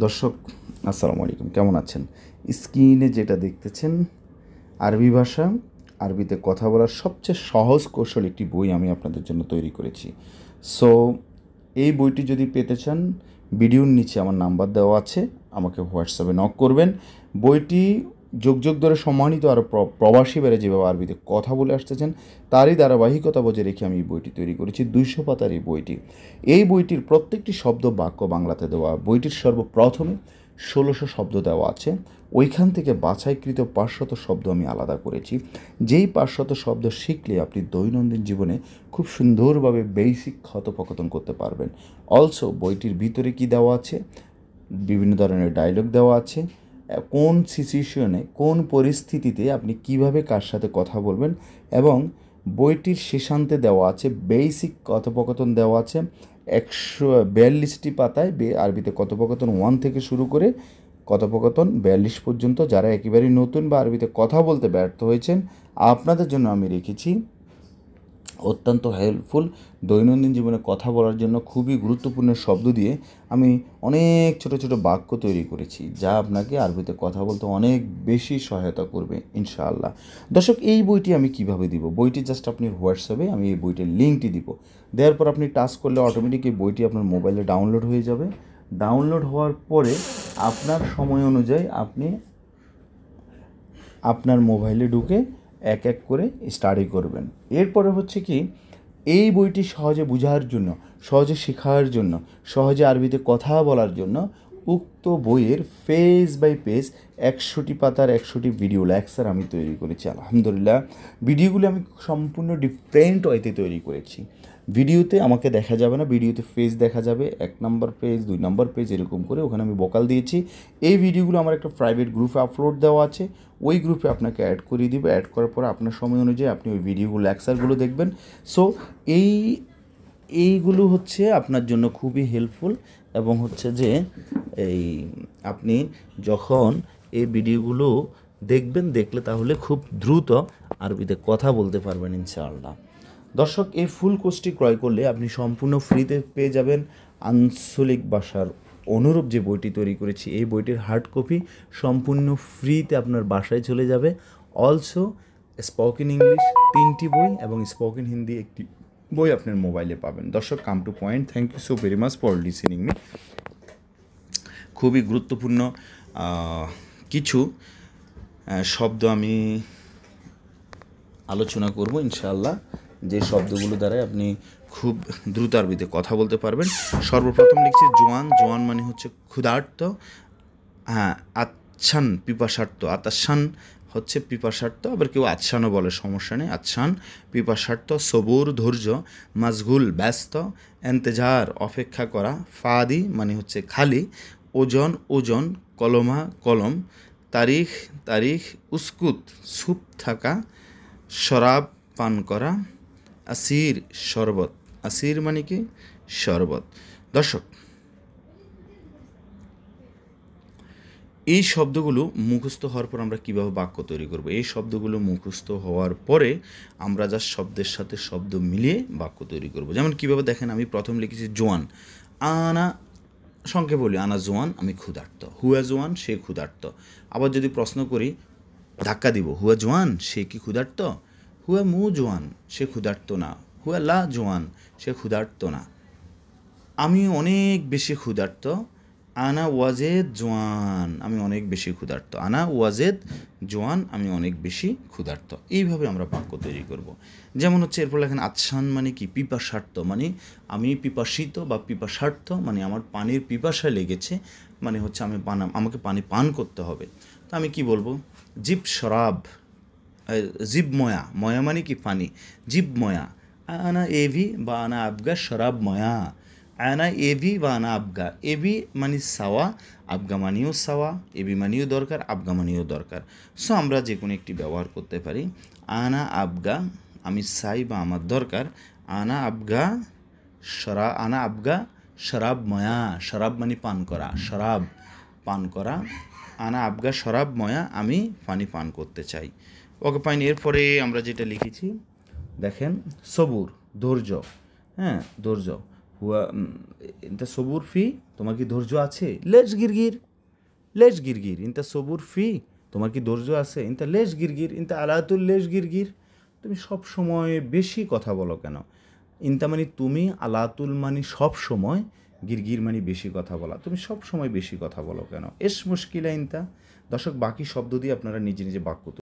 দর্শক আসসালামু আলাইকুম, কেমন আছেন? স্ক্রিনে যেটা দেখতেছেন আরবি ভাষা, আরবিতে কথা বলার সবচেয়ে সহজ কৌশল একটি বই আমি আপনাদের জন্য তৈরি করেছি। সো এই বইটি যদি পেতে চান, ভিডিওর নিচে আমার নাম্বার দেওয়া আছে, আমাকে হোয়াটসঅ্যাপে নক করবেন। বইটি যুগ যুগ ধরে সম্মানিত আরও প্রবাসী বেড়ে যেভাবে আরবিতে কথা বলে আসতেছেন তারই ধারাবাহিকতা বজায় রেখে আমি এই বইটি তৈরি করেছি। 200 পাতার এই বইটি, এই বইটির প্রত্যেকটি শব্দ বাক্য বাংলাতে দেওয়া। বইটির সর্বপ্রথমে 1600 শব্দ দেওয়া আছে, ওইখান থেকে বাছাইকৃত 500 শব্দ আমি আলাদা করেছি। যেই 500 শব্দ শিখলে আপনি দৈনন্দিন জীবনে খুব সুন্দরভাবে বেসিক কথোপকথন করতে পারবেন। অলসো বইটির ভিতরে কি দেওয়া আছে, বিভিন্ন ধরনের ডায়লগ দেওয়া আছে, কোন সিচুয়েশনে কোন পরিস্থিতিতে আপনি কিভাবে কার সাথে কথা বলবেন, এবং বইটির শেষান্তে দেওয়া আছে বেসিক কথোপকথন দেওয়া আছে 142টি পাতায়। আরবিতে কথোপকথন 1 থেকে শুরু করে কথোপকথন 42 পর্যন্ত। যারা একেবারেই নতুন বা আরবিতে কথা বলতে ব্যর্থ হয়েছেন, আপনাদের জন্য আমি রেখেছি অত্যন্ত হেল্পফুল দৈনন্দিন জীবনে কথা বলার জন্য খুবই গুরুত্বপূর্ণ শব্দ দিয়ে আমি অনেক ছোট ছোট বাক্য তৈরি করেছি, যা আপনাকে আরবিতে কথা বলতে অনেক বেশি সহায়তা করবে ইনশাআল্লাহ। দর্শক, এই বইটি আমি কিভাবে দিব? বইটি জাস্ট আপনি হোয়াটসঅ্যাপে আমি এই বইটির লিঙ্কটি দিব। দেওয়ার পর আপনি টাচ করলে অটোমেটিক এই বইটি আপনার মোবাইলে ডাউনলোড হয়ে যাবে। ডাউনলোড হওয়ার পরে আপনার সময় অনুযায়ী আপনি আপনার মোবাইলে ঢুকে এক এক করে স্টাডি করবেন। এরপরে হচ্ছে কি, এই বইটি সহজে বোঝার জন্য, সহজে শেখার জন্য, সহজে আরবিতে কথা বলার জন্য উক্ত বইয়ের পেজ বাই পেজ 100টি পাতার 100টি ভিডিও লেকচার আমি তৈরি করেছি। আলহামদুলিল্লাহ, ভিডিওগুলো আমি সম্পূর্ণ ডিফারেন্ট ওয়েতে তৈরি করেছি। ভিডিওতে আমাকে দেখা যাবে না, ভিডিওতে পেজ দেখা যাবে, 1 নম্বর পেজ, 2 নম্বর পেজ, এরকম করে ওখানে আমি ভোকাল দিয়েছি। এই ভিডিওগুলো আমার একটা প্রাইভেট গ্রুপে আপলোড দেওয়া আছে, ওই গ্রুপে আপনাকে অ্যাড করিয়ে দিবে। অ্যাড করার পরে আপনার সময় অনুযায়ী আপনি ওই ভিডিওগুলো লেকচারগুলো দেখবেন। সো এইগুলো হচ্ছে আপনার জন্য খুবই হেল্পফুল, এবং হচ্ছে যে এই আপনি যখন এই ভিডিওগুলো দেখবেন, দেখলে তাহলে খুব দ্রুত আরবিতে কথা বলতে পারবেন ইনশাআল্লাহ। দর্শক, এই ফুল কোর্সটি ক্রয় করলে আপনি সম্পূর্ণ ফ্রিতে পেয়ে যাবেন আঞ্চলিক ভাষার অনুরূপ যে বইটি তৈরি করেছি, এই বইটির হার্ড কপি সম্পূর্ণ ফ্রিতে আপনার বাসায় চলে যাবে। অলসো স্পোকেন ইংলিশ 3টি বই এবং স্পোকেন হিন্দি 1টি বই আপনার মোবাইলে পাবেন। দর্শক, come to point, thank you so very much for listening me. খুবই গুরুত্বপূর্ণ কিছু শব্দ আমি আলোচনা করব ইনশাআল্লাহ, যে শব্দগুলো দ্বারা আপনি খুব দ্রুত আরবিতে কথা বলতে পারবেন। সর্বপ্রথম লিখছি জোয়ান। জোয়ান মানে হচ্ছে ক্ষুধার্ত। হ্যাঁ, আচ্ছান পিপাসার্থ। আতাশান হচ্ছে পিপাসার্থ, আবার কেউ আচ্ছানও বলে, সমস্যা নেই। আচ্ছান পিপাসার্থ। সবুর ধৈর্য। মাজগুল ব্যস্ত। এন্তেজার অপেক্ষা করা। ফাদি মানে হচ্ছে খালি। ওজন ওজন। কলমা কলম। তারিখ তারিখ। উস্কুত চুপ থাকা। শরাব পান করা। আসির শরবত। আসির মানে কি? শরবত। দর্শক, এই শব্দগুলো মুখস্থ হওয়ার পর আমরা কীভাবে বাক্য তৈরি করব? এই শব্দগুলো মুখস্থ হওয়ার পরে আমরা যা শব্দের সাথে শব্দ মিলিয়ে বাক্য তৈরি করব। যেমন কীভাবে দেখেন, আমি প্রথম লিখেছি জোয়ান। আনা, সংক্ষেপে বলি, আনা জোয়ান, আমি ক্ষুধার্ত। হুয়া জোয়ান, সে ক্ষুধার্ত। আবার যদি প্রশ্ন করি, ধাক্কা দিব, হুয়া জোয়ান, সে কি ক্ষুধার্ত? হুয়া মু জোয়ান, সে ক্ষুধার্ত না। হুয়া লা জোয়ান, সে ক্ষুধার্ত না। আমি অনেক বেশি ক্ষুধার্ত। আনা ওয়াজেদ জোয়ান, আমি অনেক বেশি ক্ষুধার্ত। আনা ওয়াজেদ জোয়ান, আমি অনেক বেশি ক্ষুধার্ত। এইভাবে আমরা বাক্য তৈরি করব। যেমন হচ্ছে এরপর লেখেন আচ্ছান মানে কি? পিপাসার্থ, মানে আমি পিপাসিত বা পিপাসার্থ মানে আমার পানির পিপাসা লেগেছে, মানে হচ্ছে আমাকে পানি পান করতে হবে। তো আমি কি বলবো? জিব শরাব। জিব ময়া, ময়া মানে কি? পানি। জিব ময়া। আনা এভি বা আনা আবগা শরাব ময়া। আনা এভি বা আনা আবগা। এভি মানে সাওয়া, আবগা মানিও সাওয়া। এভি মানিও দরকার, আবগা মানিও দরকার। সো আমরা যে কোনো একটি ব্যবহার করতে পারি। আনা আবগা, আমি চাই বা আমার দরকার। আনা আবগা আনা আবগা শরাব ময়া। শরাব মানে পান করা, শরাব পান করা। আনা আবগা শরাব ময়া, আমি পানি পান করতে চাই। ওকে পাইনি। এরপরে আমরা যেটা লিখেছি দেখেন, সবুর ধৈর্য। হ্যাঁ, ধৈর্য। হুয়া ইনতা সবুর ফি, তোমার কি ধৈর্য আছে? লেজ গিরগির, লেজ গিরগির, ইনতা সবুর ফি, তোমার কি ধৈর্য আছে? ইনতা লেজ গিরগির, ইনতা আলাতুল লেজ গিরগির, তুমি সব সময় বেশি কথা বলো কেন? ইনতা মানে তুমি, আলাতুল মানে সব সময়, গিরগির মানে বেশি কথা বলা, তুমি সব সময় বেশি কথা বলো কেন? এস মুশকিলা ইনতা। দর্শক, বাকি শব্দ দিয়ে আপনারা নিজে নিজে বাক্য